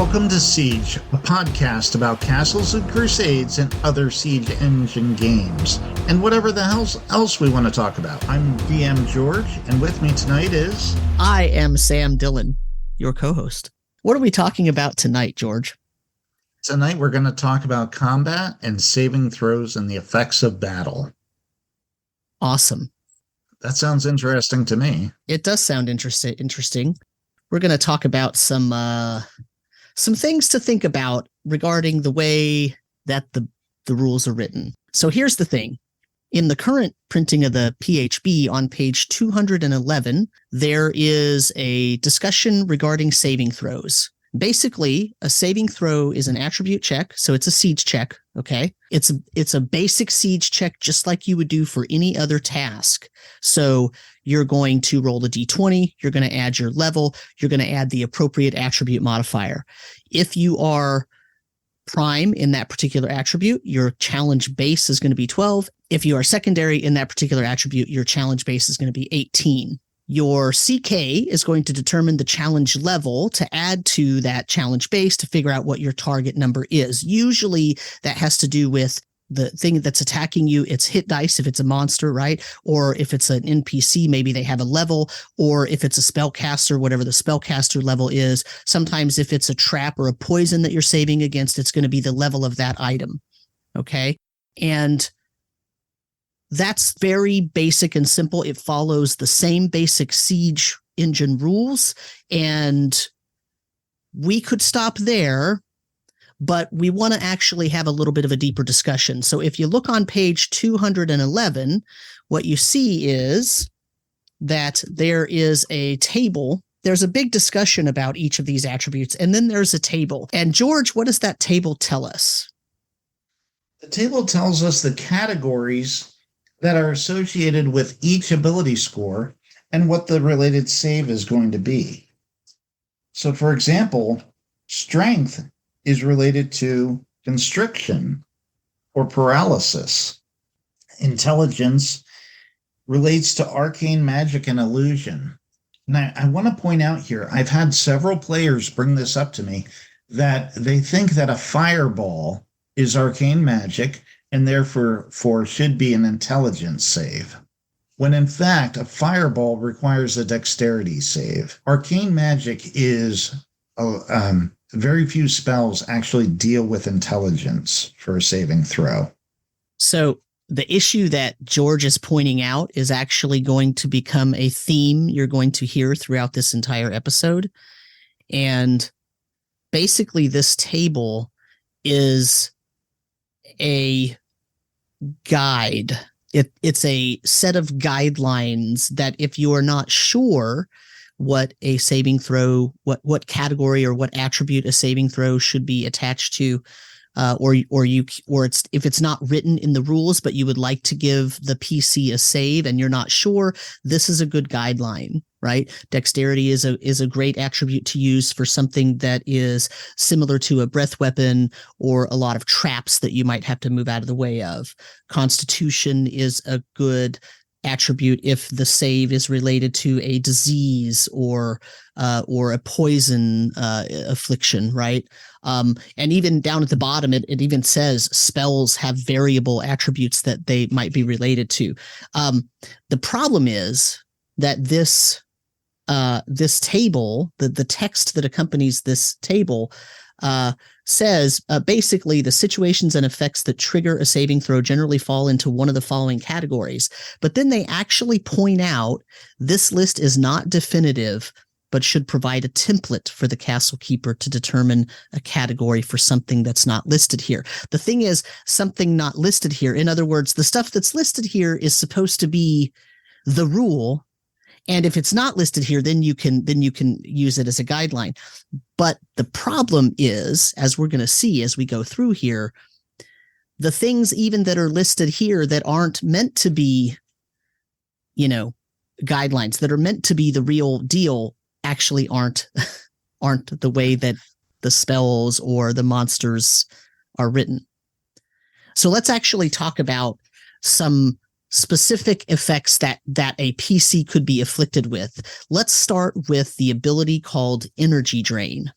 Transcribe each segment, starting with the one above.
Welcome to Siege, a podcast about Castles and Crusades and other Siege engine games, and whatever the hell else we want to talk about. I'm DM George, and with me tonight is... I am Sam Dillon, your co-host. What are we talking about tonight, George? Tonight we're going to talk about combat and saving throws and the effects of battle. Awesome. That sounds interesting to me. It does sound interesting. We're going to talk about some things to think about regarding the way that the rules are written. So here's the thing. In the current printing of the PHB on page 211, there is a discussion regarding saving throws. Basically, a saving throw is an attribute check, so it's a siege check, okay? It's a basic siege check just like you would do for any other task. So you're going to roll a d20, you're going to add your level, you're going to add the appropriate attribute modifier. If you are prime in that particular attribute, your challenge base is going to be 12. If you are secondary in that particular attribute, your challenge base is going to be 18. Your CK is going to determine the challenge level to add to that challenge base to figure out what your target number is. Usually that has to do with the thing that's attacking you. It's hit dice if it's a monster, right? Or if it's an NPC, maybe they have a level, or if it's a spellcaster, whatever the spellcaster level is. Sometimes if it's a trap or a poison that you're saving against, it's going to be the level of that item. Okay. And that's very basic and simple. It follows the same basic siege engine rules, and we could stop there, but we want to actually have a little bit of a deeper discussion. So if you look on page 211, what you see is that there is a table. There's a big discussion about each of these attributes, and then there's a table. And George, what does that table tell us? The table tells us the categories that are associated with each ability score and what the related save is going to be. So, for example, strength is related to constriction or paralysis. Intelligence relates to arcane magic and illusion. Now, I want to point out here, I've had several players bring this up to me, that they think that a fireball is arcane magic and therefore should be an intelligence save, when in fact a fireball requires a dexterity save. Arcane magic is very few spells actually deal with intelligence for a saving throw. So the issue that George is pointing out is actually going to become a theme you're going to hear throughout this entire episode. And basically this table is a guide. It's a set of guidelines that if you are not sure what a saving throw, what category or what attribute a saving throw should be attached to, if it's not written in the rules, but you would like to give the PC a save and you're not sure, this is a good guideline, right? Dexterity is a great attribute to use for something that is similar to a breath weapon or a lot of traps that you might have to move out of the way of. Constitution is a good attribute if the save is related to a disease or a poison affliction, right? And even down at the bottom, it even says spells have variable attributes that they might be related to. The problem is that this table, the text that accompanies this table, says basically the situations and effects that trigger a saving throw generally fall into one of the following categories. But then they actually point out this list is not definitive, but should provide a template for the castle keeper to determine a category for something that's not listed here. The thing is, something not listed here, in other words, the stuff that's listed here is supposed to be the rule. And if it's not listed here, then you can use it as a guideline. But the problem is, as we're going to see as we go through here, the things even that are listed here that aren't meant to be, guidelines, that are meant to be the real deal, actually aren't the way that the spells or the monsters are written. So let's actually talk about some specific effects that a PC could be afflicted with. Let's start with the ability called Energy Drain.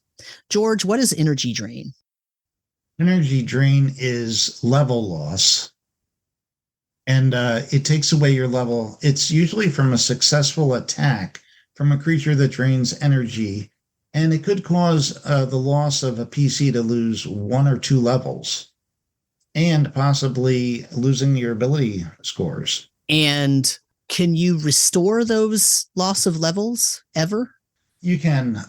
George, what is energy drain? Energy drain is level loss, and it takes away your level. It's usually from a successful attack from a creature that drains energy, and it could cause the loss of a PC to lose 1 or 2 levels, and possibly losing your ability scores. And can you restore those loss of levels ever? You can.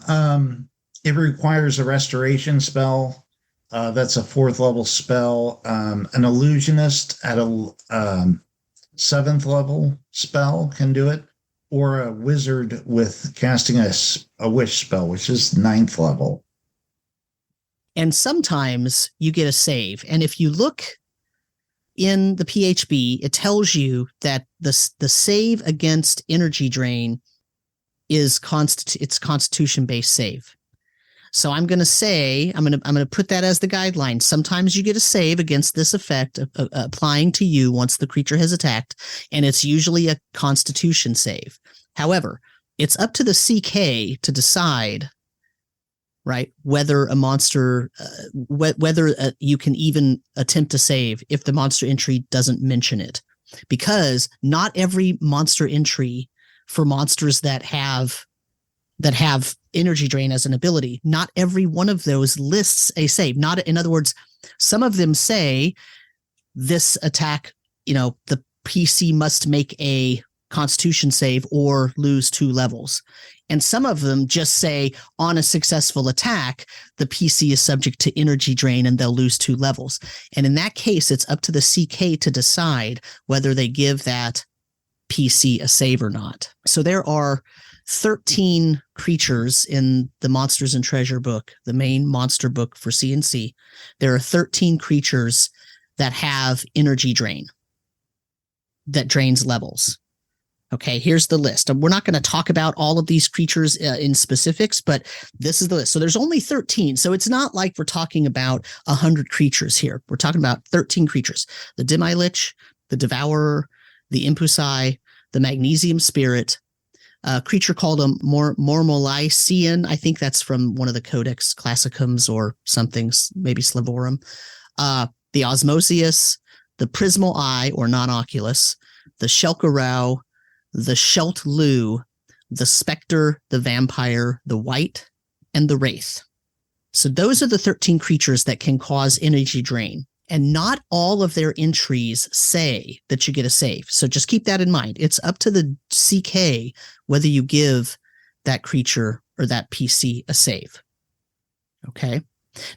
It requires a restoration spell. That's a 4th level spell. An illusionist at a 7th level spell can do it, or a wizard with casting a wish spell, which is 9th level. And sometimes you get a save. And if you look in the PHB, it tells you that the save against energy drain is it's constitution-based save. So I'm going to say, I'm going to put that as the guideline. Sometimes you get a save against this effect applying to you once the creature has attacked, and it's usually a constitution save. However, it's up to the CK to decide, right, whether a monster, whether you can even attempt to save if the monster entry doesn't mention it. Because not every monster entry for monsters that have energy drain as an ability, not every one of those lists a save. Not, in other words, some of them say this attack, the PC must make a constitution save or lose 2 levels. And some of them just say on a successful attack, the PC is subject to energy drain and they'll lose 2 levels. And in that case, it's up to the CK to decide whether they give that PC a save or not. So there are 13 creatures in the Monsters and Treasure book, the main monster book for C&C. There are 13 creatures that have energy drain, that drains levels. Okay, here's the list. We're not going to talk about all of these creatures in specifics, but this is the list. So there's only 13. So it's not like we're talking about 100 creatures here. We're talking about 13 creatures. The Demi-Lich, the Devourer, the Impulsi, the Magnesium Spirit, a creature called a Mormolacean. I think that's from one of the Codex Classicums or something, maybe Slavorum. The Osmosius, the Prismal Eye or Non-Oculus, the Shelkarau, the Sheltlu, the Spectre, the Vampire, the White, and the Wraith. So those are the 13 creatures that can cause energy drain. And not all of their entries say that you get a save. So just keep that in mind. It's up to the CK whether you give that creature or that PC a save. Okay.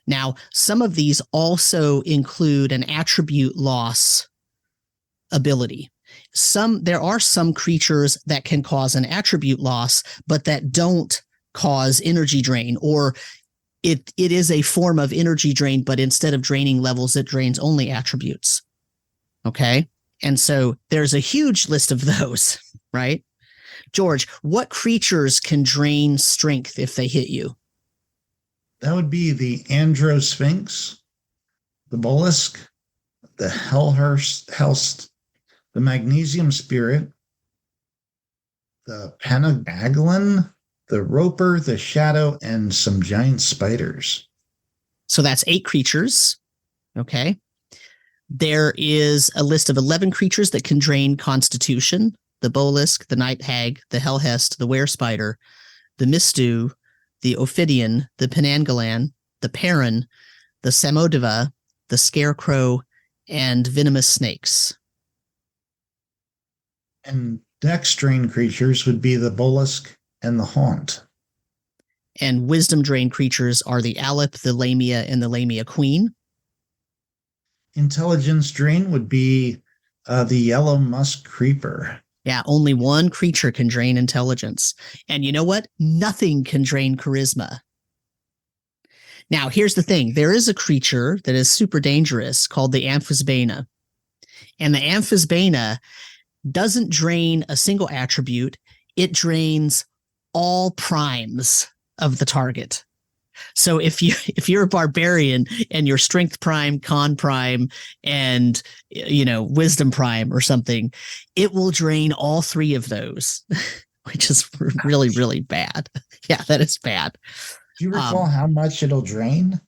Now, some of these also include an attribute loss ability. There are some creatures that can cause an attribute loss, but that don't cause energy drain, or it is a form of energy drain, but instead of draining levels, it drains only attributes. Okay. And so there's a huge list of those, right? George, what creatures can drain strength if they hit you? That would be the Androsphinx, the Mollusk, the Hellhurst, the Magnesium Spirit, the Panagalon, the Roper, the Shadow, and some giant spiders. So that's 8 creatures. Okay. There is a list of 11 creatures that can drain Constitution: the Bolisk, the Night Hag, the Hellhest, the Werespider, the Mistu, the Ophidian, the Penangalan, the Perrin, the Samodiva, the Scarecrow, and Venomous Snakes. And Dex drain creatures would be the Bolisk and the Haunt. And Wisdom drain creatures are the Alep, the Lamia, and the Lamia Queen. Intelligence drain would be the Yellow Musk Creeper. Yeah, only one creature can drain intelligence. And you know what? Nothing can drain charisma. Now, here's the thing. There is a creature that is super dangerous called the Amphisbaena. And the Amphisbaena doesn't drain a single attribute. It drains all primes of the target. So if you're a barbarian and your strength prime, con prime, and wisdom prime or something, it will drain all 3 of those, which is really, really bad. Yeah, that is bad. Do you recall how much it'll drain?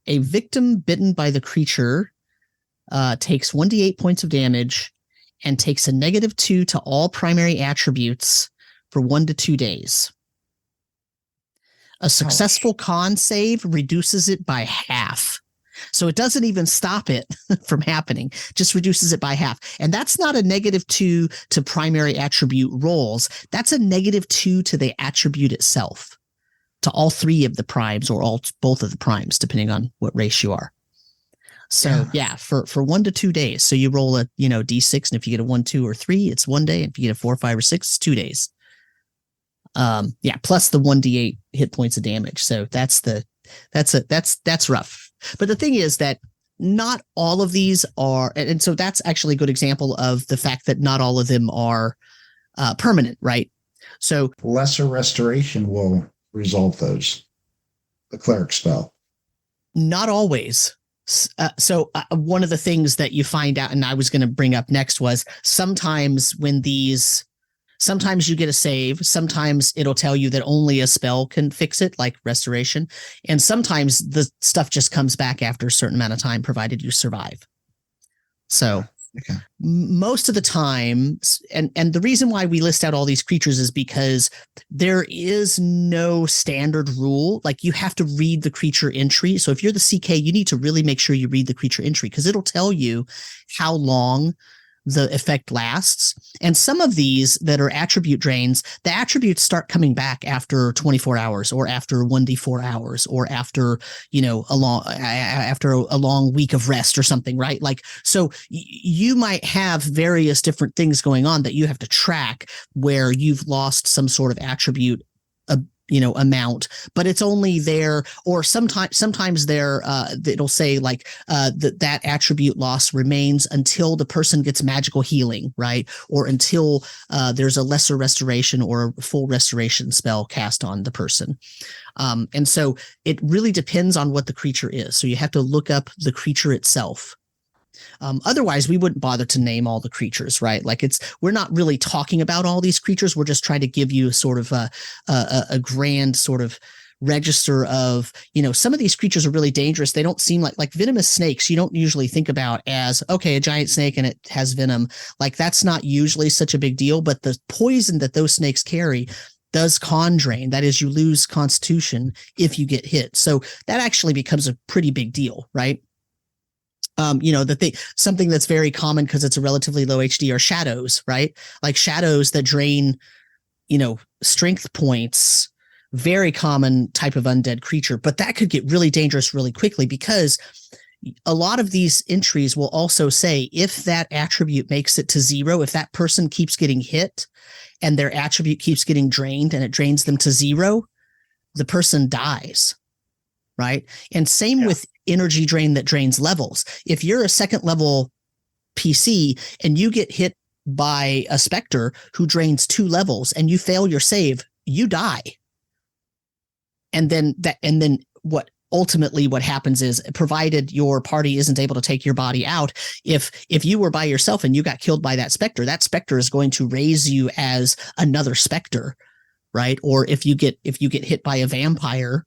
A victim bitten by the creature takes 1d8 points of damage and takes a -2 to all primary attributes for 1 to 2 days. A successful con save reduces it by half. So it doesn't even stop it from happening, just reduces it by half. And that's not a -2 to primary attribute rolls. That's a -2 to the attribute itself, to all 3 of the primes or both of the primes, depending on what race you are. So for 1 to 2 days. So you roll a d6, and if you get a 1, 2, or 3, it's 1 day. If you get a 4, 5, or 6, it's 2 days. Plus the 1d8 hit points of damage. So that's rough. But the thing is that not all of these are, and so that's actually a good example of the fact that not all of them are permanent, right? So lesser restoration will resolve those. The cleric spell. Not always. So one of the things that you find out, and I was going to bring up next, was sometimes you get a save. Sometimes it'll tell you that only a spell can fix it, like restoration. And sometimes the stuff just comes back after a certain amount of time, provided you survive. So most of the time, and the reason why we list out all these creatures is because there is no standard rule. Like, you have to read the creature entry. So if you're the CK, you need to really make sure you read the creature entry, because it'll tell you how long the effect lasts. And some of these that are attribute drains, the attributes start coming back after 24 hours or after 1d4 hours or after, after a long week of rest or something, right? Like, so you might have various different things going on that you have to track where you've lost some sort of attribute amount, but it's only there, or sometimes there, it'll say like that attribute loss remains until the person gets magical healing, right? Or until there's a lesser restoration or a full restoration spell cast on the person. And so it really depends on what the creature is. So you have to look up the creature itself. Otherwise, we wouldn't bother to name all the creatures, right? Like, we're not really talking about all these creatures. We're just trying to give you sort of a grand sort of register of, some of these creatures are really dangerous. They don't seem like venomous snakes. You don't usually think about as, okay, a giant snake and it has venom. Like, that's not usually such a big deal, but the poison that those snakes carry does con drain. That is, you lose constitution if you get hit. So that actually becomes a pretty big deal, right? Something that's very common because it's a relatively low HD are shadows, right? Like shadows that drain, strength points, very common type of undead creature, but that could get really dangerous really quickly, because a lot of these entries will also say if that attribute makes it to 0, if that person keeps getting hit and their attribute keeps getting drained and it drains them to 0, the person dies. Right. And same with energy drain that drains levels. If you're a 2nd level PC and you get hit by a specter who drains 2 levels and you fail your save, you die. And then what happens is, provided your party isn't able to take your body out, if you were by yourself and you got killed by that specter is going to raise you as another specter, right? Or if you get hit by a vampire,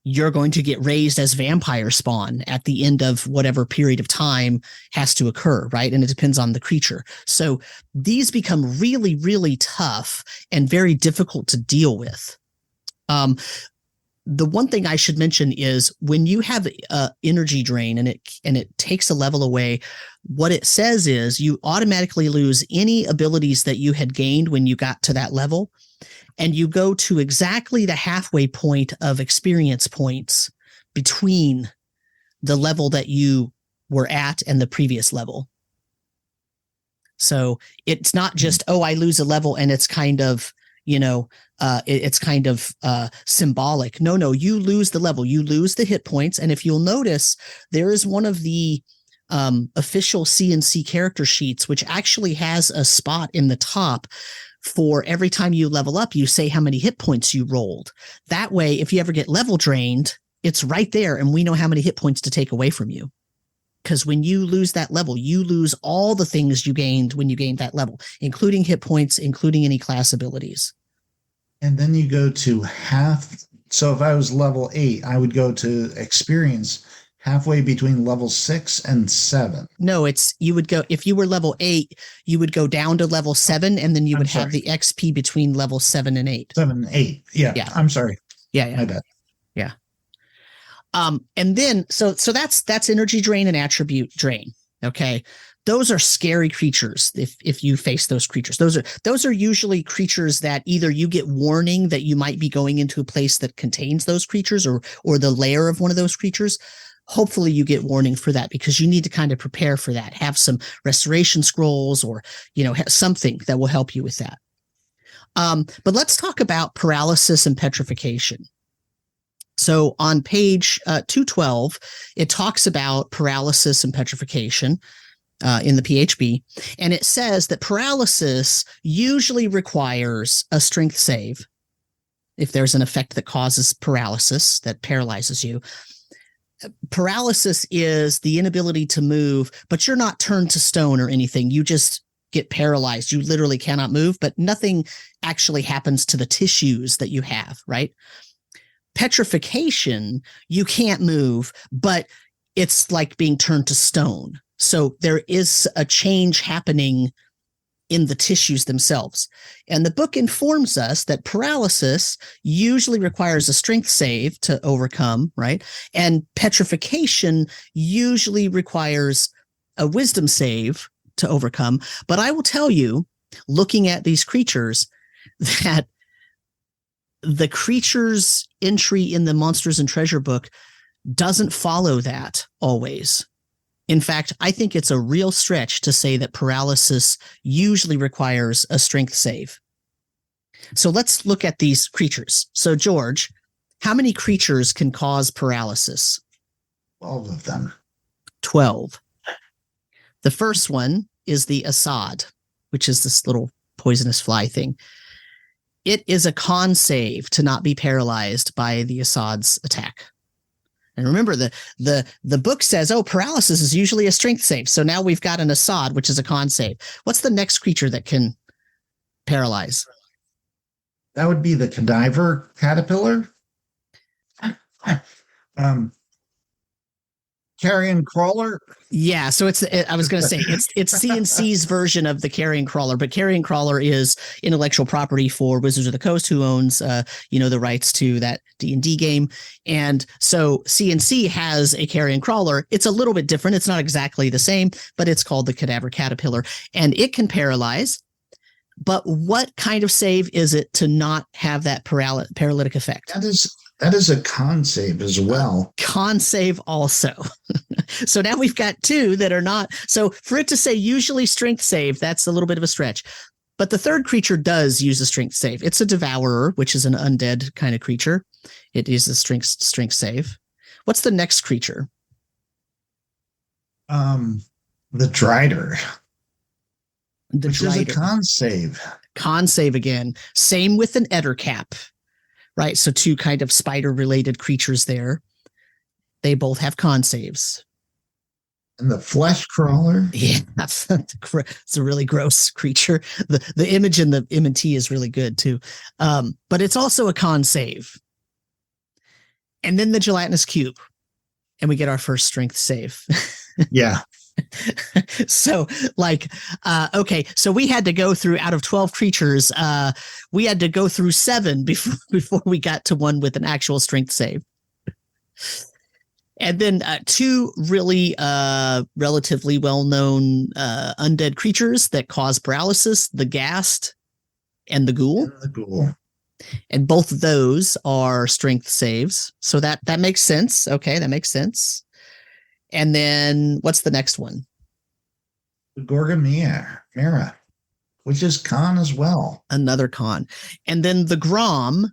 you're going to get raised as vampire spawn at the end of whatever period of time has to occur, right? And it depends on the creature. So these become really, really tough and very difficult to deal with. The one thing I should mention is when you have energy drain and it takes a level away, what it says is you automatically lose any abilities that you had gained when you got to that level. And you go to exactly the halfway point of experience points between the level that you were at and the previous level. So it's not just, I lose a level and it's kind of, it's kind of symbolic. No, you lose the level, you lose the hit points. And if you'll notice, there is one of the official CNC character sheets, which actually has a spot in the top for every time you level up, you say how many hit points you rolled. That way, if you ever get level drained, it's right there and we know how many hit points to take away from you. Because when you lose that level, you lose all the things you gained when you gained that level, including hit points, including any class abilities. And then you go to half So if I was level 8, I would go to experience halfway between level 6 and 7. No, you would go, if you were level 8, you would go down to level 7, and then you would have the XP between level 7 and 8. 7 and 8. Yeah. I'm sorry. Yeah. My bad. Yeah. And then so that's energy drain and attribute drain. Okay. Those are scary creatures. If you face those creatures, those are usually creatures that either you get warning that you might be going into a place that contains those creatures, or the lair of one of those creatures. Hopefully you get warning for that, because you need to kind of prepare for that. Have some restoration scrolls, or, something that will help you with that. But let's talk about paralysis and petrification. So on page 212, it talks about paralysis and petrification in the PHB, and it says that paralysis usually requires a strength save if there's an effect that causes paralysis, that paralyzes you. Paralysis is the inability to move, but you're not turned to stone or anything. You just get paralyzed. You literally cannot move, but nothing actually happens to the tissues that you have, right? Petrification, you can't move, but it's like being turned to stone. So there is a change happening in the tissues themselves. And the book informs us that paralysis usually requires a strength save to overcome, right? And petrification usually requires a wisdom save to overcome. But I will tell you, looking at these creatures, that the creature's entry in the Monsters and Treasure book doesn't follow that always. In fact, I think it's a real stretch to say that paralysis usually requires a strength save. So let's look at these creatures. So George, how many creatures can cause paralysis? 12 of them. 12. The first one is the Assad, which is this little poisonous fly thing. It is a con save to not be paralyzed by the Assad's attack. And remember, the book says, paralysis is usually a strength save. So now we've got an Assad, which is a con save. What's the next creature that can paralyze? That would be the Cadaver Caterpillar. Carrion Crawler. Yeah, so I was going to say it's CNC's version of the Carrion Crawler, but Carrion Crawler is intellectual property for Wizards of the Coast, who owns the rights to that D&D game. And so CNC has a Carrion Crawler. It's a little bit different. It's not exactly the same, but it's called the Cadaver Caterpillar, and it can paralyze. But what kind of save is it to not have that paralytic effect? That is a con save as well. Con save also. So now we've got two that are not. So for it to say usually strength save, that's a little bit of a stretch. But the third creature does use a strength save. It's a Devourer, which is an undead kind of creature. It uses strength save. What's the next creature? The Drider. Which is a con save. Con save again. Same with an Ettercap. Right, so two kind of spider-related creatures there. They both have con saves. And the Flesh Crawler? Yeah, it's a really gross creature. The image in the M&T is really good, too. But it's also a con save. And then the Gelatinous Cube. And we get our first strength save. Yeah. So okay, so we had to go through, out of 12 creatures, we had to go through 7 before we got to one with an actual strength save. And then two really relatively well-known undead creatures that cause paralysis, the Ghast and the Ghoul. And both of those are strength saves. So that makes sense. Okay, that makes sense. And then what's the next one? The Gorgamera, which is con as well. Another con. And then the Grom,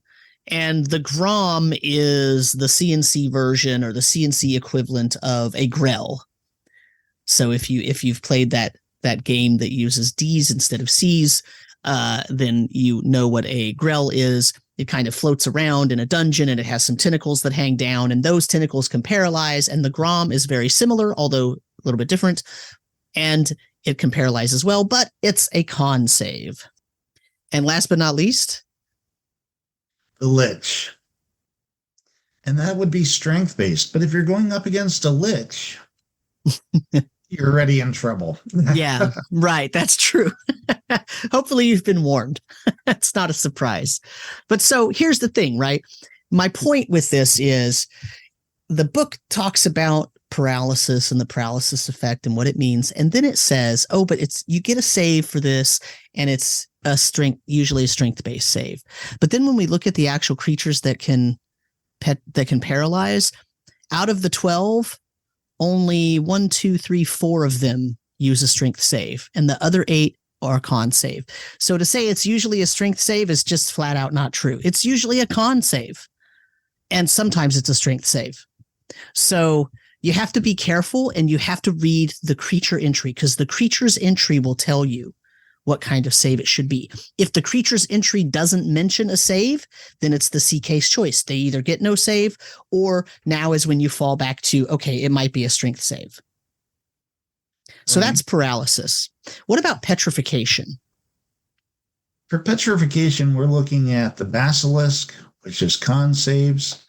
and the Grom is the CNC version, or the CNC equivalent of a Grell. So if you've played that game that uses D's instead of C's, then you know what a Grell is. It kind of floats around in a dungeon, and it has some tentacles that hang down, and those tentacles can paralyze. And the Grom is very similar, although a little bit different, and it can paralyze as well, but it's a con save. And last but not least, the Lich. And that would be strength based. But if you're going up against a lich, you're already in trouble. Yeah, right. That's true. Hopefully you've been warned. That's not a surprise. But so here's the thing, right? My point with this is the book talks about paralysis and the paralysis effect and what it means. And then it says, oh, but you get a save for this, and it's usually a strength-based save. But then when we look at the actual creatures that can paralyze, out of the 12, only 1, 2, 3, 4 of them use a strength save, and the other 8 are con save. So to say it's usually a strength save is just flat out not true. It's usually a con save, and sometimes it's a strength save. So you have to be careful, and you have to read the creature entry, because the creature's entry will tell you what kind of save it should be. If the creature's entry doesn't mention a save, then it's the CK's choice. They either get no save, or now is when you fall back to, okay, it might be a strength save. So that's paralysis. What about petrification? For petrification, we're looking at the basilisk, which is con saves.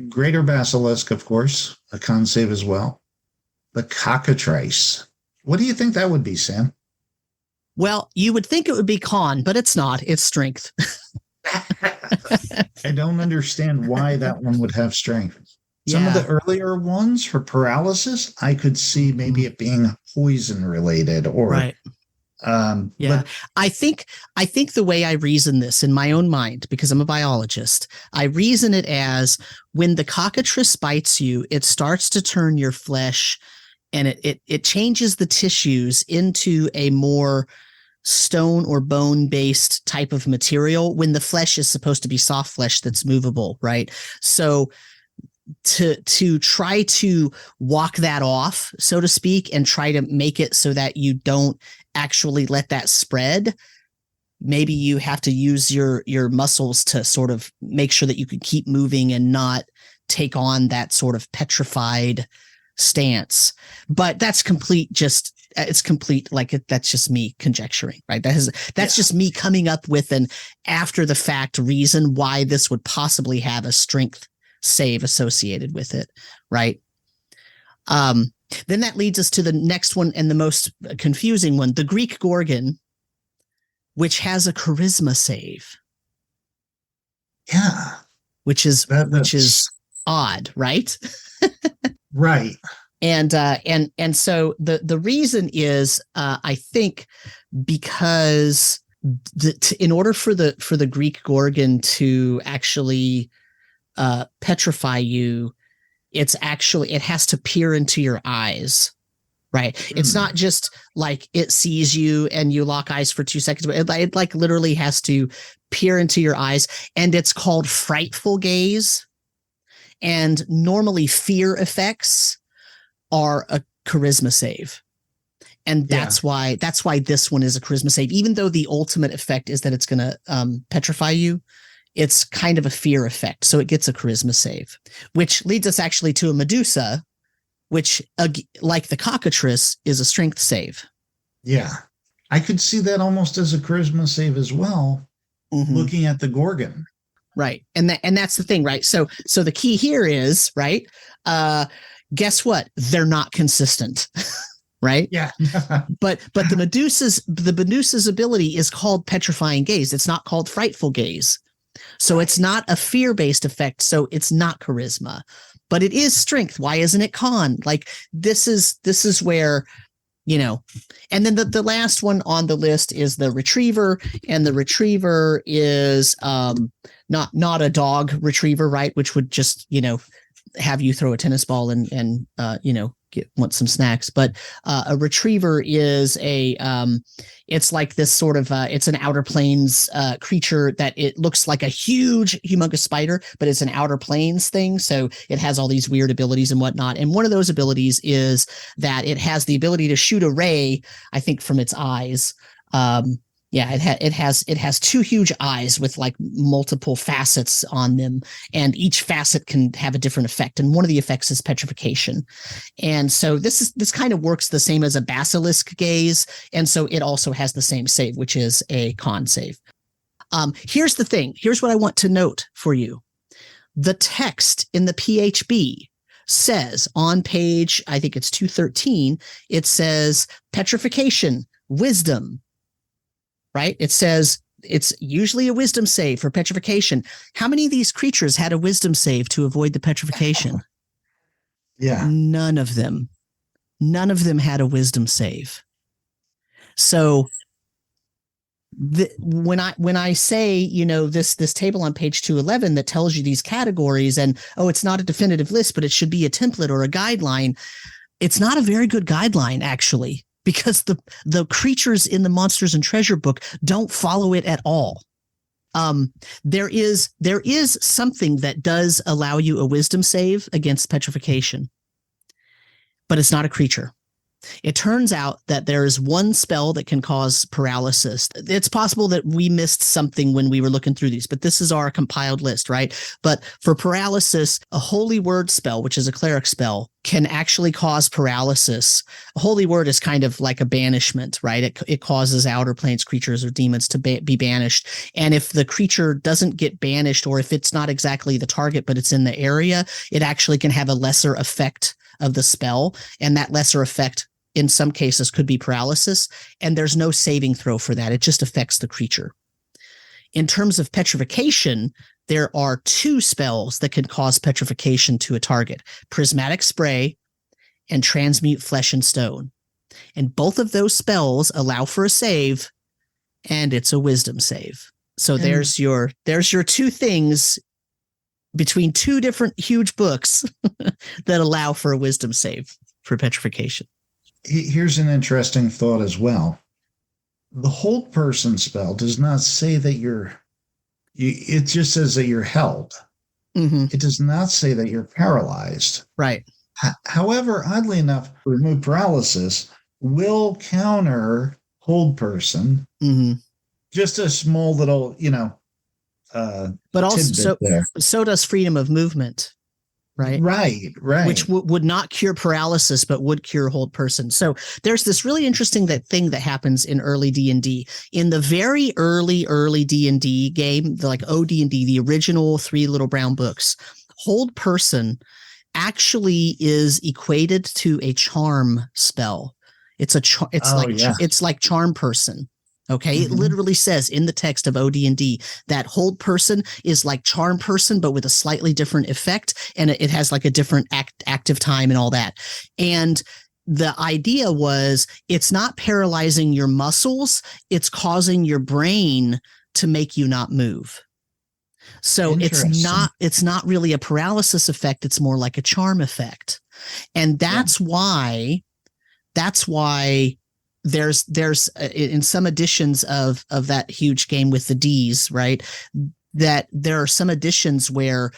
Greater basilisk, of course, a con save as well. The cockatrice. What do you think that would be, Sam? Well, you would think it would be con, but it's not. It's strength. I don't understand why that one would have strength. Some of the earlier ones for paralysis, I could see maybe it being poison related, or right. But I think the way I reason this in my own mind, because I'm a biologist, I reason it as when the cockatrice bites you, it starts to turn your flesh, and it changes the tissues into a more stone or bone based type of material, when the flesh is supposed to be soft flesh that's movable, right? So to try to walk that off, so to speak, and try to make it so that you don't actually let that spread, maybe you have to use your muscles to sort of make sure that you can keep moving and not take on that sort of petrified stance. But that's that's just me conjecturing, right? That's just me coming up with an after the fact reason why this would possibly have a strength save associated with it, right? Then that leads us to the next one, and the most confusing one, the Greek Gorgon, which has a charisma save. Yeah. Which is odd, right? Right. And so the reason is, I think, because in order for the Greek Gorgon to actually petrify you, it has to peer into your eyes, right? It's not just like it sees you and you lock eyes for 2 seconds, but it like literally has to peer into your eyes, and it's called frightful gaze. And normally fear effects are a charisma save. And that's why this one is a charisma save. Even though the ultimate effect is that it's going to petrify you, it's kind of a fear effect. So it gets a charisma save, which leads us actually to a Medusa, which, like the cockatrice, is a strength save. Yeah. I could see that almost as a charisma save as well, looking at the Gorgon. Right. And that's the thing, right? So the key here is, right, guess what? They're not consistent. Right? Yeah. but the Medusa's ability is called petrifying gaze. It's not called frightful gaze. So it's not a fear-based effect, so it's not charisma. But it is strength. Why isn't it con? Like this is where, and then the last one on the list is the retriever, and the retriever is not a dog retriever, right? Which would just, have you throw a tennis ball and want some snacks. But a retriever is it's like this sort of it's an outer planes creature that it looks like a humongous spider, but it's an outer planes thing. So it has all these weird abilities and whatnot. And one of those abilities is that it has the ability to shoot a ray, I think, from its eyes. It has 2 huge eyes with like multiple facets on them, and each facet can have a different effect. And one of the effects is petrification. And so this kind of works the same as a basilisk gaze. And so it also has the same save, which is a con save. Here's the thing. Here's what I want to note for you. the text in the PHB says on page, I think it's 213, it says petrification, wisdom, right? It says it's usually a wisdom save for petrification. How many of these creatures had a wisdom save to avoid the petrification? Yeah. None of them. None of them had a wisdom save. So when I say, you know, this table on page 211 that tells you these categories and, oh, it's not a definitive list, but it should be a template or a guideline. It's not a very good guideline, actually, because the creatures in the Monsters and Treasure book don't follow it at all. There is something that does allow you a wisdom save against petrification, but it's not a creature. It turns out that there is one spell that can cause paralysis. It's possible that we missed something when we were looking through these, but this is our compiled list, right? But for paralysis, a holy word spell, which is a cleric spell, can actually cause paralysis. A holy word is kind of like a banishment, right? It causes outer planes creatures or demons to be banished. And if the creature doesn't get banished, or if it's not exactly the target, but it's in the area, it actually can have a lesser effect of the spell. And that lesser effect in some cases could be paralysis, and there's no saving throw for that. It just affects the creature. In terms of petrification, there are two spells that can cause petrification to a target: prismatic spray and transmute flesh and stone. And both of those spells allow for a save, and it's a wisdom save. So there's your two things between two different huge books that allow for a wisdom save for petrification. Here's an interesting thought as well. The hold person spell does not say that it just says that you're held. Mm-hmm. It does not say that you're paralyzed. Right. However, oddly enough, remove paralysis will counter hold person. Mm-hmm. Just a small little, but also so does freedom of movement. Right. Which would not cure paralysis, but would cure hold person. So there's this really interesting thing that happens in early D&D. In the very early D&D game, like OD&D, the original 3 Little Brown Books, hold person actually is equated to a charm spell. It's like charm person. Okay, mm-hmm. It literally says in the text of OD&D that hold person is like charm person, but with a slightly different effect, and it has like a different active time and all that. And the idea was it's not paralyzing your muscles, it's causing your brain to make you not move. So it's not really a paralysis effect, it's more like a charm effect. And that's why there's in some editions of that huge game with the D's, right, that there are some editions where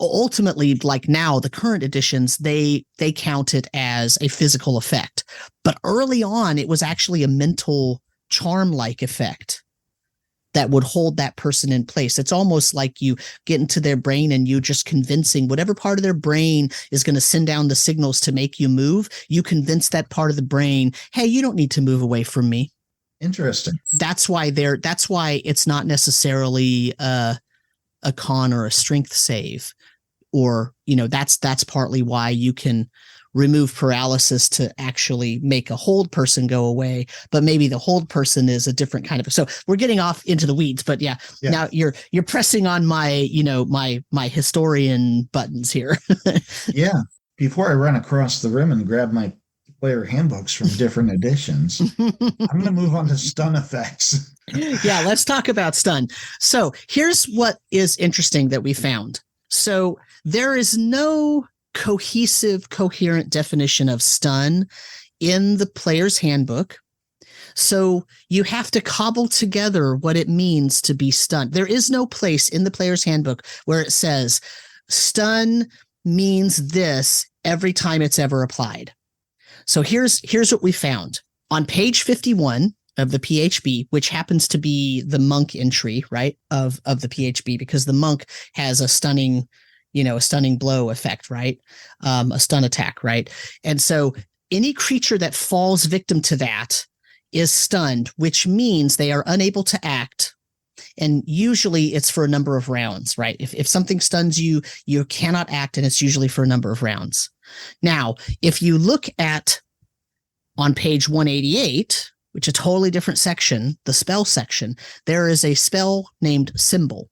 ultimately, like now, the current editions, they count it as a physical effect. But early on, it was actually a mental charm-like effect that would hold that person in place. It's almost like you get into their brain and you just convincing whatever part of their brain is going to send down the signals to make you move. You convince that part of the brain, hey, you don't need to move away from me. Interesting. That's why it's not necessarily a con or a strength save, or, that's partly why you can remove paralysis to actually make a hold person go away, but maybe the hold person is a different kind of. So we're getting off into the weeds, but yeah. Now you're pressing on my, my historian buttons here. Yeah. Before I run across the room and grab my player handbooks from different editions, I'm going to move on to stun effects. Yeah, let's talk about stun. So here's what is interesting that we found. So there is no coherent definition of stun in the player's handbook. So you have to cobble together what it means to be stunned. There is no place in the player's handbook where it says stun means this every time it's ever applied. So here's what we found. On page 51 of the PHB, which happens to be the monk entry, right, of the PHB, because the monk has a stunning blow effect, right? A stun attack, right? And so any creature that falls victim to that is stunned, which means they are unable to act And usually it's for a number of rounds, right? If something stuns you, you cannot act, and it's usually for a number of rounds. Now, if you look at on page 188, which is a totally different section, the spell section, there is a spell named Symbol.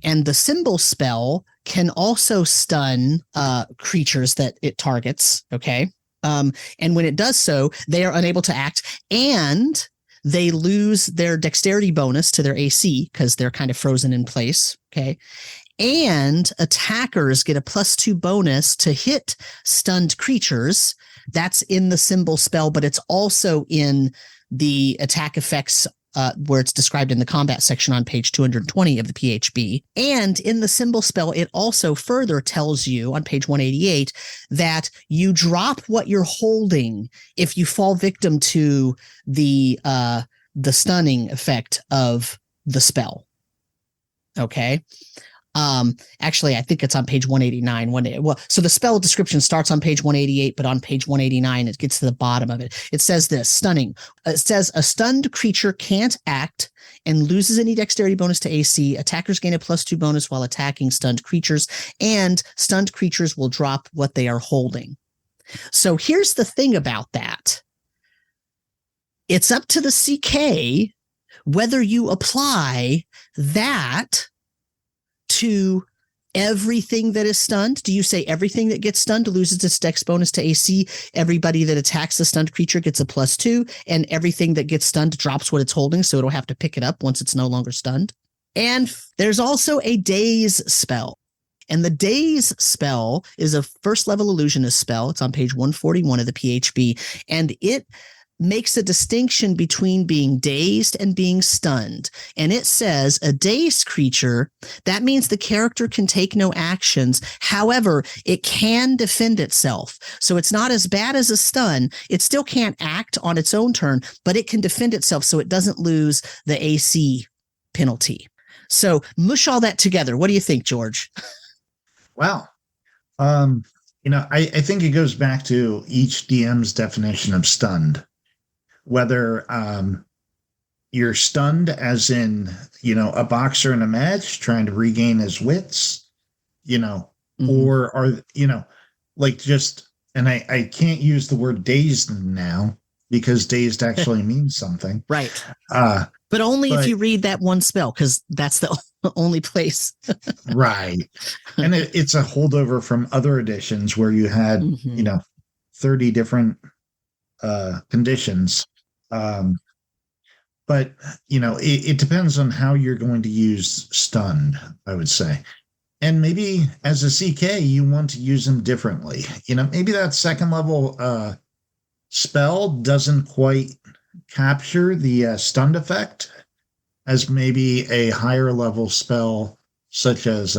And the Symbol spell can also stun creatures that it targets, okay? And when it does so, they are unable to act, and they lose their dexterity bonus to their AC because they're kind of frozen in place, okay? And attackers get a +2 bonus to hit stunned creatures. That's in the Symbol spell, but it's also in the attack effects where it's described in the combat section on page 220 of the PHB. And in the Symbol spell, it also further tells you on page 188 that you drop what you're holding if you fall victim to the stunning effect of the spell. Okay. Actually, I think it's on page 189. So the spell description starts on page 188, but on page 189, it gets to the bottom of it. It says this, stunning. It says a stunned creature can't act and loses any dexterity bonus to AC. Attackers gain a +2 bonus while attacking stunned creatures, and stunned creatures will drop what they are holding. So here's the thing about that. It's up to the CK whether you apply that to everything that is stunned. Do you say everything that gets stunned loses its dex bonus to AC? Everybody that attacks the stunned creature gets a +2, and everything that gets stunned drops what it's holding, so it'll have to pick it up once it's no longer stunned. And there's also a Daze spell. And the Daze spell is a first-level illusionist spell. It's on page 141 of the PHB, and it makes a distinction between being dazed and being stunned. And it says a dazed creature, that means the character can take no actions. However, it can defend itself. So it's not as bad as a stun. It still can't act on its own turn, but it can defend itself so it doesn't lose the AC penalty. So mush all that together. What do you think, George? Well, I think it goes back to each DM's definition of stunned. Whether you're stunned as in, a boxer in a match trying to regain his wits, or are, and I can't use the word dazed now because dazed actually means something. Right. But only if you read that one spell, because that's the only place. Right. And it's a holdover from other editions where you had, 30 different conditions. But it depends on how you're going to use stunned, I would say. And maybe as a CK, you want to use them differently. Maybe that second level spell doesn't quite capture the stunned effect as maybe a higher level spell, such as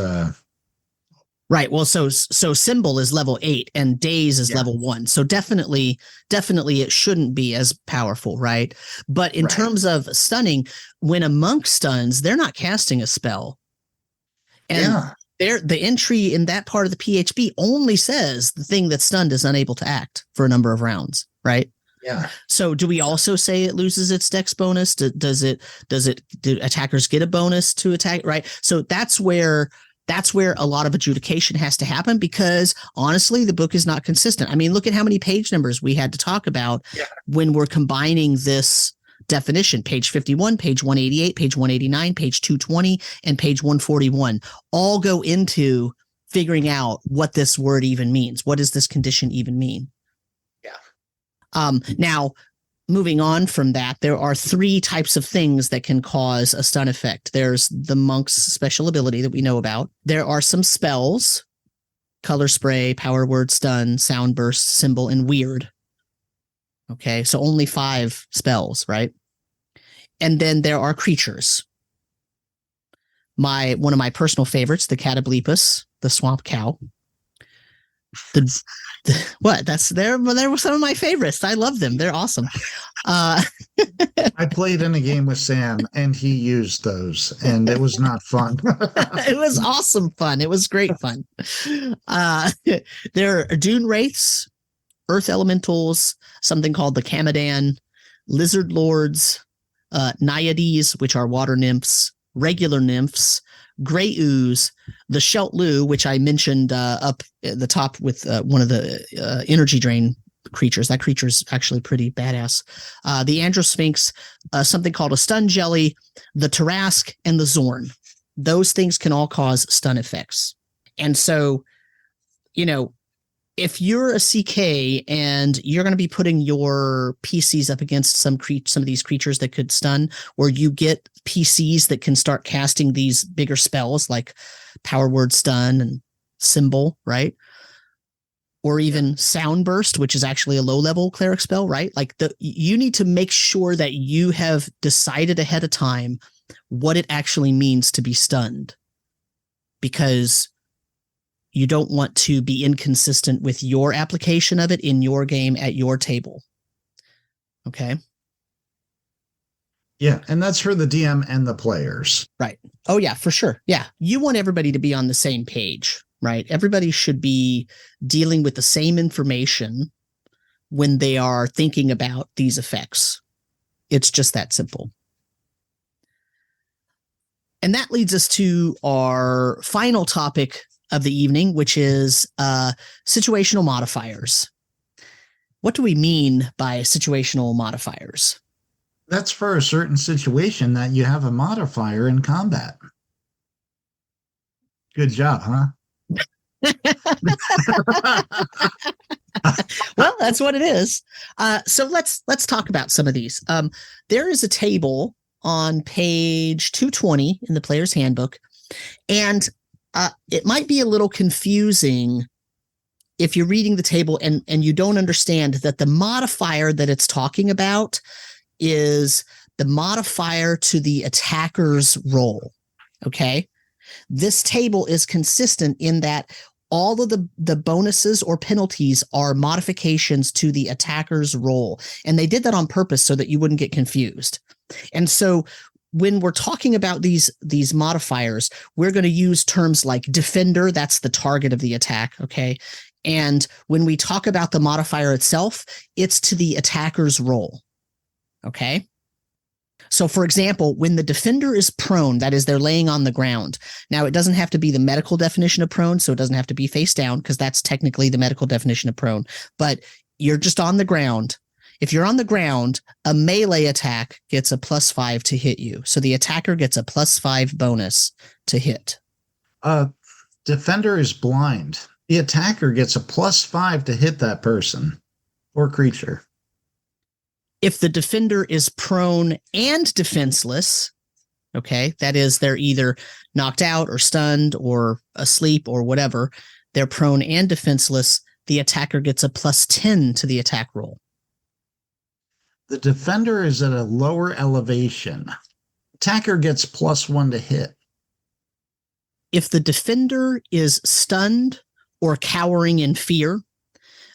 right. Well, so Symbol is level 8 and Daze is level 1. So definitely it shouldn't be as powerful, right? But in terms of stunning, when a monk stuns, they're not casting a spell. And the entry in that part of the PHB only says the thing that's stunned is unable to act for a number of rounds, right? Yeah. So do we also say it loses its dex bonus? Do attackers get a bonus to attack, right? So that's where a lot of adjudication has to happen, because honestly, the book is not consistent. I mean, look at how many page numbers we had to talk about when we're combining this definition. Page 51, page 188, page 189, page 220, and page 141 all go into figuring out what this word even means. What does this condition even mean? Yeah. Now, moving on from that, there are 3 types of things that can cause a stun effect. There's the monk's special ability that we know about. There are some spells, color spray, power word stun, sound burst, symbol, and weird. Okay, so only 5 spells, right? And then there are creatures. One of my personal favorites, the Catoblepus, the swamp cow. They were some of my favorites. I love them. They're awesome. I played in a game with Sam and he used those, and it was not fun. It was awesome fun. It was great fun. There are dune wraiths, earth elementals, something called the Kamadan, lizard lords, Naiades, which are water nymphs, regular nymphs, gray ooze, the Sheltloo, which I mentioned up at the top with one of the energy drain creatures. That creature is actually pretty badass. The Androsphinx, something called a stun jelly, the Tarask, and the Zorn. Those things can all cause stun effects. And so, if you're a CK and you're going to be putting your PCs up against some of these creatures that could stun, or you get PCs that can start casting these bigger spells like Power Word Stun and Symbol, right? Or even Sound Burst, which is actually a low-level cleric spell, right? Like you need to make sure that you have decided ahead of time what it actually means to be stunned, because you don't want to be inconsistent with your application of it in your game at your table. Okay? Yeah, and that's for the DM and the players. Right. Oh, yeah, for sure. Yeah. You want everybody to be on the same page, right? Everybody should be dealing with the same information when they are thinking about these effects. It's just that simple. And that leads us to our final topic of the evening, which is situational modifiers. What do we mean by situational modifiers? That's for a certain situation that you have a modifier in combat. Good job, huh? Well, that's what it is. So let's talk about some of these. There is a table on page 220 in the player's handbook, and it might be a little confusing if you're reading the table and you don't understand that the modifier that it's talking about is the modifier to the attacker's roll. Okay. This table is consistent in that all of the bonuses or penalties are modifications to the attacker's roll. And they did that on purpose so that you wouldn't get confused. And so when we're talking about these modifiers, we're going to use terms like defender. That's the target of the attack. Okay. And when we talk about the modifier itself, it's to the attacker's roll. Okay. So for example, when the defender is prone, that is, they're laying on the ground. Now, it doesn't have to be the medical definition of prone, so it doesn't have to be face down, because that's technically the medical definition of prone. But you're just on the ground. If you're on the ground, a melee attack gets a +5 to hit you. So the attacker gets a +5 bonus to hit. Defender is blind. The attacker gets a +5 to hit that person or creature. If the defender is prone and defenseless, okay, that is, they're either knocked out or stunned or asleep or whatever, they're prone and defenseless, the attacker gets a +10 to the attack roll. The defender is at a lower elevation. Attacker gets +1 to hit. If the defender is stunned or cowering in fear,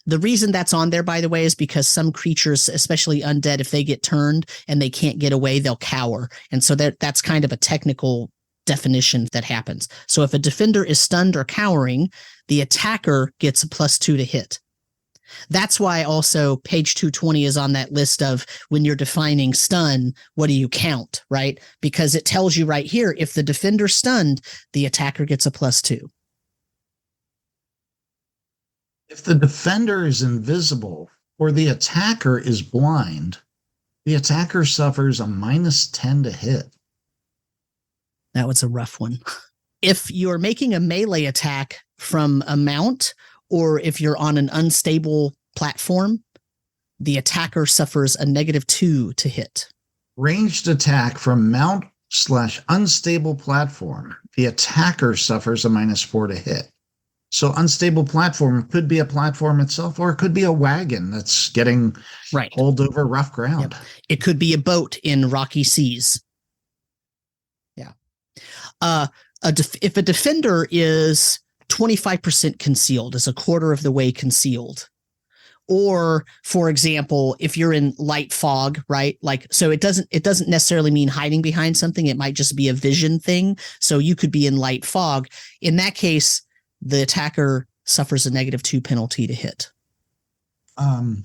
the reason that's on there, by the way, is because some creatures, especially undead, if they get turned and they can't get away, they'll cower. And so that's kind of a technical definition that happens. So if a defender is stunned or cowering, the attacker gets a +2 to hit. That's why also page 220 is on that list of when you're defining stun, what do you count, right? Because it tells you right here, if the defender's stunned, the attacker gets a +2. If the defender is invisible or the attacker is blind, the attacker suffers a -10 to hit. That was a rough one. If you're making a melee attack from a mount, or if you're on an unstable platform, the attacker suffers a -2 to hit. Ranged attack from mount/unstable platform, the attacker suffers a -4 to hit. So unstable platform could be a platform itself, or it could be a wagon that's getting hauled over rough ground. Yep. It could be a boat in rocky seas. Yeah. If a defender is 25% concealed, is a quarter of the way concealed, or for example, if you're in light fog, right? Like, so it doesn't necessarily mean hiding behind something. It might just be a vision thing. So you could be in light fog. In that case, the attacker suffers a -2 penalty to hit.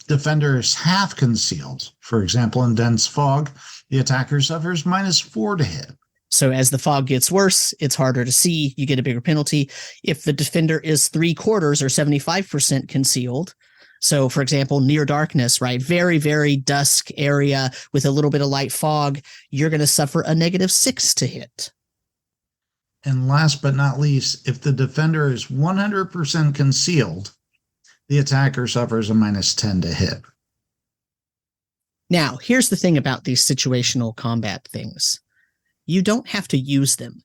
defender is half concealed, for example, in dense fog, the attacker suffers -4 to hit. So as the fog gets worse, it's harder to see. You get a bigger penalty. If the defender is 3/4 or 75% concealed, so for example, near darkness, right? Very, very dusk area with a little bit of light fog, you're going to suffer a -6 to hit. And last but not least, if the defender is 100% concealed, the attacker suffers a -10 to hit. Now, here's the thing about these situational combat things. You don't have to use them.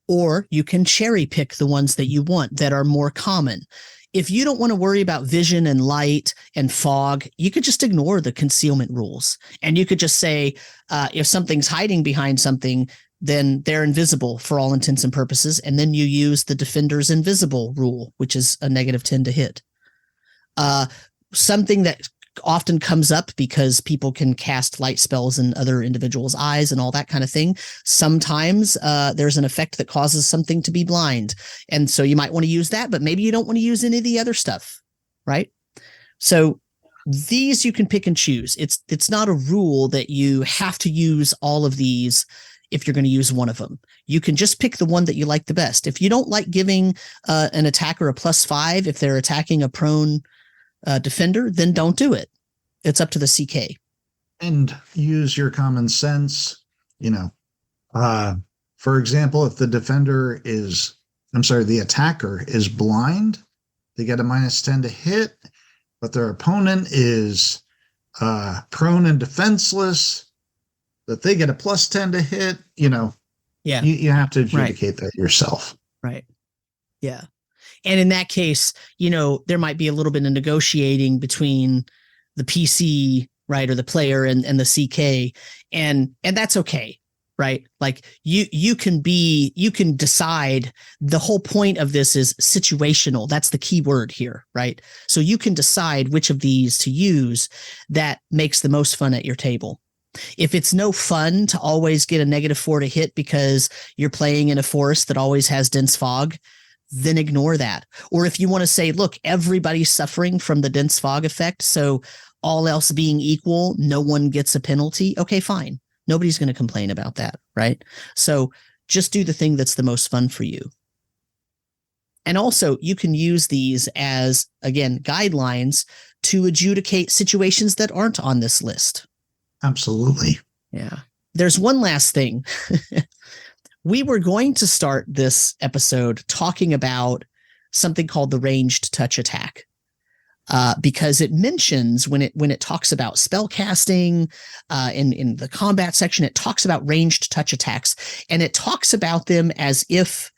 Or you can cherry pick the ones that you want that are more common. If you don't want to worry about vision and light and fog, you could just ignore the concealment rules. And you could just say, if something's hiding behind something, then they're invisible for all intents and purposes. And then you use the defender's invisible rule, which is a -10 to hit. Something that often comes up because people can cast light spells in other individuals' eyes and all that kind of thing. Sometimes there's an effect that causes something to be blind. And so you might want to use that, but maybe you don't want to use any of the other stuff, right? So these you can pick and choose. It's not a rule that you have to use all of these if you're going to use one of them. You can just pick the one that you like the best. If you don't like giving an attacker a +5 if they're attacking a prone defender, then don't do it. It's up to the CK. And use your common sense. For example, if the the attacker is blind, they get a -10 to hit, but their opponent is prone and defenseless, that they get a +10 to hit. Yeah, you have to adjudicate that yourself. Right. Yeah. And in that case, there might be a little bit of negotiating between the PC, right, or the player and the CK, and that's okay, right? Like you can decide. The whole point of this is situational. That's the key word here, right? So you can decide which of these to use that makes the most fun at your table. If it's no fun to always get a -4 to hit because you're playing in a forest that always has dense fog, then ignore that. Or if you want to say, look, everybody's suffering from the dense fog effect, so all else being equal, no one gets a penalty. Okay, fine. Nobody's going to complain about that, right? So just do the thing that's the most fun for you. And also, you can use these as, again, guidelines to adjudicate situations that aren't on this list. Absolutely. Yeah. There's one last thing. We were going to start this episode talking about something called the ranged touch attack, because it mentions when it talks about spell casting in the combat section, it talks about ranged touch attacks, and it talks about them as if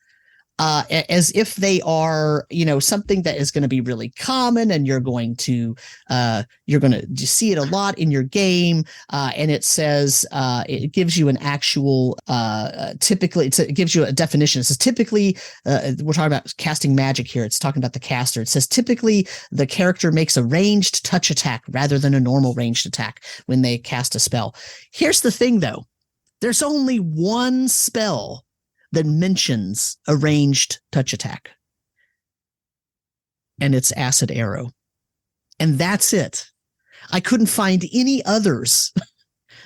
they are, something that is going to be really common, and you're going to see it a lot in your game. And it says it gives you an actual typically it gives you a definition. It says typically we're talking about casting magic here. It's talking about the caster. It says typically the character makes a ranged touch attack rather than a normal ranged attack when they cast a spell. Here's the thing, though. There's only one spell that mentions a ranged touch attack, and it's Acid Arrow. And that's it. I couldn't find any others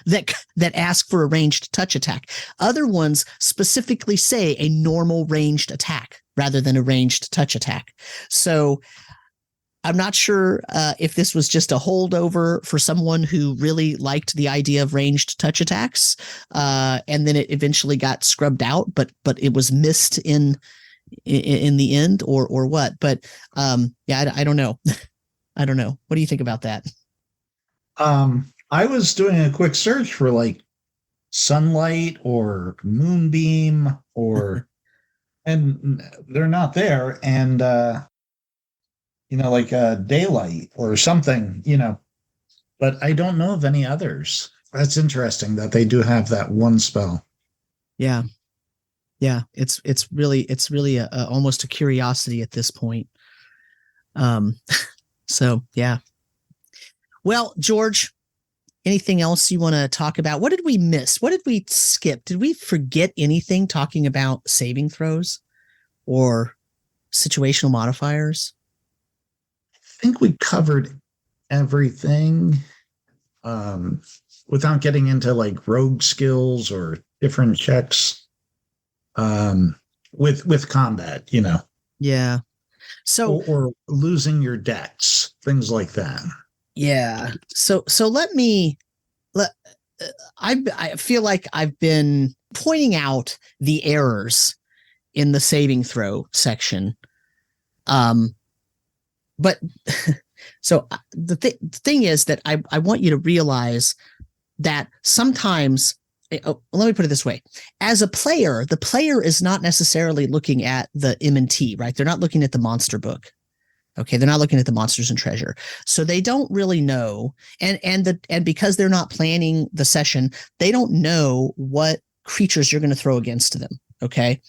that ask for a ranged touch attack. Other ones specifically say a normal ranged attack rather than a ranged touch attack. So I'm not sure if this was just a holdover for someone who really liked the idea of ranged touch attacks, and then it eventually got scrubbed out, but it was missed in the end, or what. But I don't know. I don't know. What do you think about that? I was doing a quick search for like sunlight or moonbeam and they're not there. And like daylight or something, but I don't know of any others. That's interesting that they do have that one spell. Yeah. Yeah. It's really almost a curiosity at this point. So yeah. Well, George, anything else you want to talk about? What did we miss? What did we skip? Did we forget anything talking about saving throws or situational modifiers? think we covered everything without getting into like rogue skills or different checks with combat, Yeah. So or losing your decks, things like that. yeah. So I feel like I've been pointing out the errors in the saving throw section. But so the thing is that I want you to realize that sometimes, let me put it this way. As a player, the player is not necessarily looking at the M&T, right? They're not looking at the monster book. Okay, they're not looking at the monsters and treasure. So they don't really know. And because they're not planning the session, they don't know what creatures you're going to throw against them. Okay.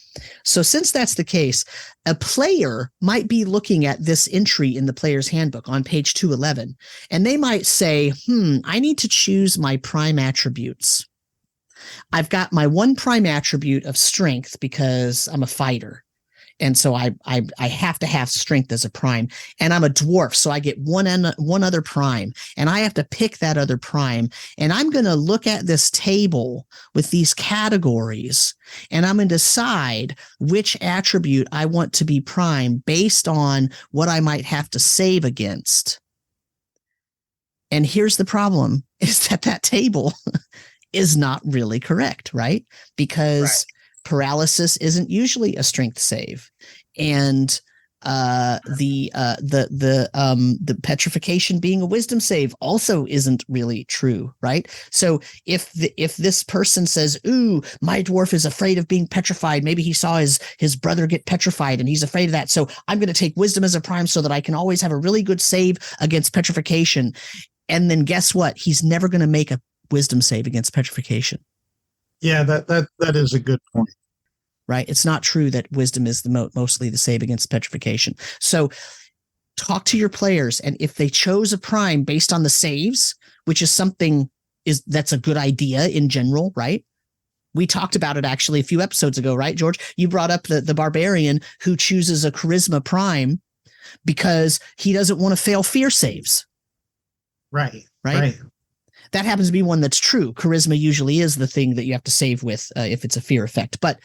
So since that's the case, a player might be looking at this entry in the player's handbook on page 211, and they might say, I need to choose my prime attributes. I've got my one prime attribute of strength because I'm a fighter. And so I have to have strength as a prime, and I'm a dwarf. So I get one other prime, and I have to pick that other prime. And I'm going to look at this table with these categories, and I'm going to decide which attribute I want to be prime based on what I might have to save against. And here's the problem is that table is not really correct, right? Because paralysis isn't usually a strength save, and the petrification being a wisdom save also isn't really true, right? So if this person says, "Ooh, my dwarf is afraid of being petrified," maybe he saw his brother get petrified and he's afraid of that, so I'm going to take wisdom as a prime so that I can always have a really good save against petrification. And then guess what? He's never going to make a wisdom save against petrification. Yeah, that is a good point. Right? It's not true that wisdom is mostly the save against petrification. So talk to your players, and if they chose a prime based on the saves, which is something that's a good idea in general, right? We talked about it actually a few episodes ago, right, George? You brought up the barbarian who chooses a charisma prime because he doesn't want to fail fear saves. Right. That happens to be one that's true. Charisma usually is the thing that you have to save with if it's a fear effect. But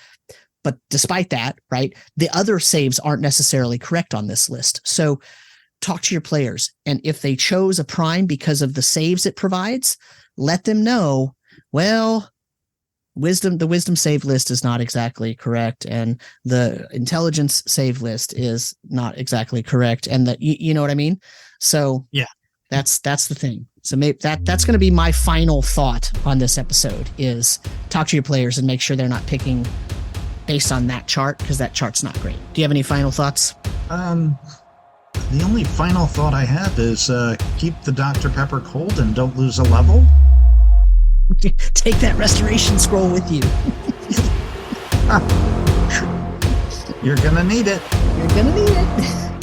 despite that, right, the other saves aren't necessarily correct on this list. So talk to your players. And if they chose a prime because of the saves it provides, let them know, well, the wisdom save list is not exactly correct, and the intelligence save list is not exactly correct. And that you know what I mean? So yeah. That's the thing. So maybe that's going to be my final thought on this episode is talk to your players and make sure they're not picking based on that chart, because that chart's not great. Do you have any final thoughts? The only final thought I have is keep the Dr. Pepper cold and don't lose a level. Take that restoration scroll with you. You're going to need it. You're going to need it.